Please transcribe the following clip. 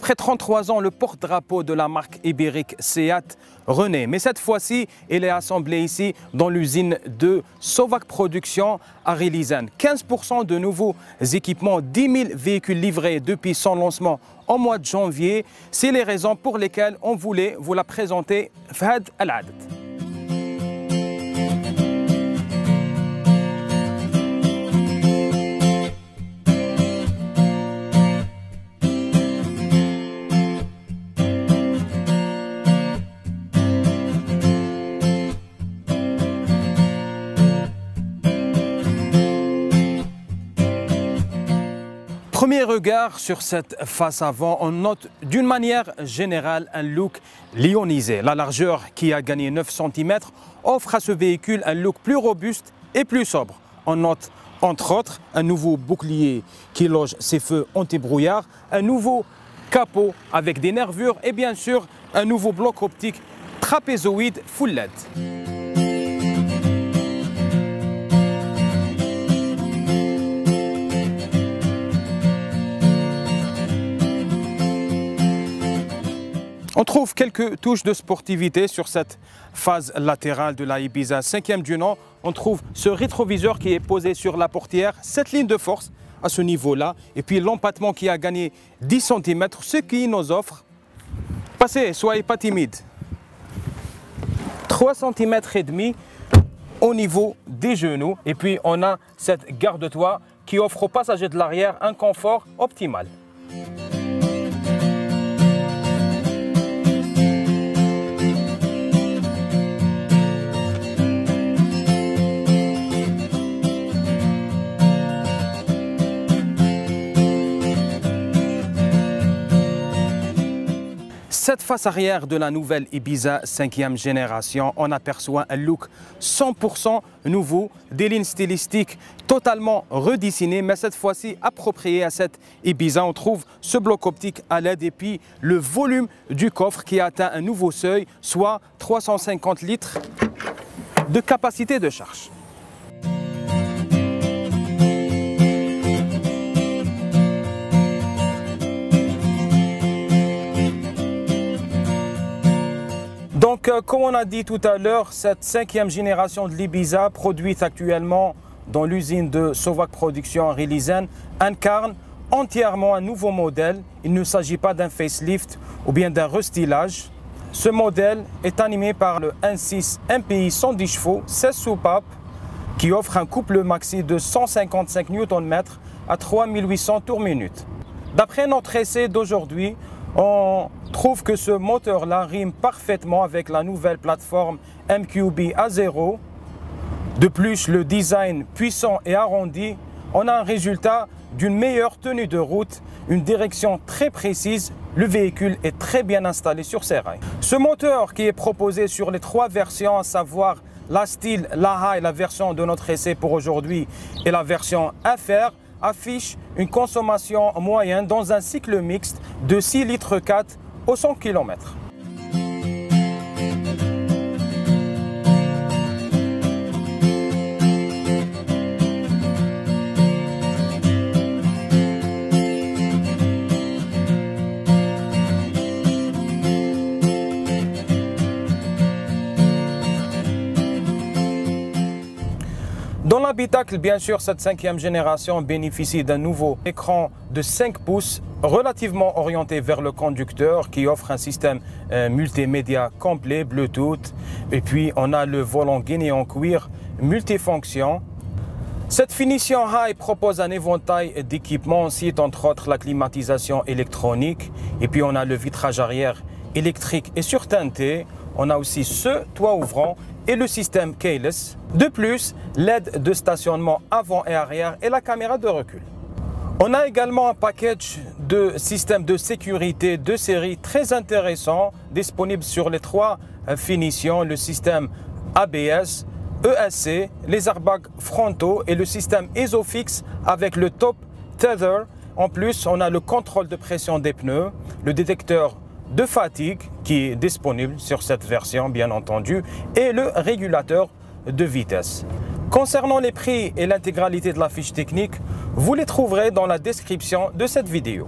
Après 33 ans, le porte-drapeau de la marque ibérique Seat renaît. Mais cette fois-ci, il est assemblé ici dans l'usine de Sovac Production à Relizane. 15% de nouveaux équipements, 10 000 véhicules livrés depuis son lancement au mois de janvier. C'est les raisons pour lesquelles on voulait vous la présenter Fahad Al-Adad. Premier regard sur cette face avant, on note d'une manière générale un look lyonisé. La largeur qui a gagné 9 cm offre à ce véhicule un look plus robuste et plus sobre. On note entre autres un nouveau bouclier qui loge ses feux anti-brouillard, un nouveau capot avec des nervures et bien sûr un nouveau bloc optique trapézoïde full LED. On trouve quelques touches de sportivité sur cette phase latérale de la Ibiza 5e du nom. On trouve ce rétroviseur qui est posé sur la portière, cette ligne de force à ce niveau-là, et puis l'empattement qui a gagné 10 cm, ce qui nous offre, passez, soyez pas timide, 3,5 cm au niveau des genoux, et puis on a cette garde-toit qui offre aux passagers de l'arrière un confort optimal. Cette face arrière de la nouvelle Ibiza 5e génération, on aperçoit un look 100% nouveau, des lignes stylistiques totalement redessinées, mais cette fois-ci appropriées à cette Ibiza. On trouve ce bloc optique à LED et puis le volume du coffre qui atteint un nouveau seuil, soit 350 litres de capacité de charge. Donc, comme on a dit tout à l'heure, cette 5e génération de l'Ibiza, produite actuellement dans l'usine de Sovac Production à Relizane, incarne entièrement un nouveau modèle. Il ne s'agit pas d'un facelift ou bien d'un restylage. Ce modèle est animé par le 1.6 MPI 110 chevaux, 16 soupapes, qui offre un couple maxi de 155 Nm à 3800 tours minute. D'après notre essai d'aujourd'hui, on trouve que ce moteur-là rime parfaitement avec la nouvelle plateforme MQB A0. De plus, le design puissant et arrondi, on a un résultat d'une meilleure tenue de route, une direction très précise. Le véhicule est très bien installé sur ses rails. Ce moteur qui est proposé sur les 3 versions, à savoir la Style, la High, la version de notre essai pour aujourd'hui, et la version FR, affiche une consommation moyenne dans un cycle mixte de 6,4 litres au 100 km. Dans l'habitacle, bien sûr, cette 5e génération bénéficie d'un nouveau écran de 5 pouces relativement orienté vers le conducteur qui offre un système multimédia complet, Bluetooth. Et puis, on a le volant gainé en cuir multifonction. Cette finition High propose un éventail d'équipements, cite entre autres la climatisation électronique. Et puis, on a le vitrage arrière électrique et surteinté. On a aussi ce toit ouvrant et le système keyless. De plus, l'aide de stationnement avant et arrière et la caméra de recul. On a également un package de systèmes de sécurité de série très intéressant, disponible sur les 3 finitions, le système ABS, ESC, les airbags frontaux et le système ISOFIX avec le top tether. En plus, on a le contrôle de pression des pneus, le détecteur de fatigue qui est disponible sur cette version bien entendu et le régulateur de vitesse. Concernant les prix et l'intégralité de la fiche technique, vous les trouverez dans la description de cette vidéo.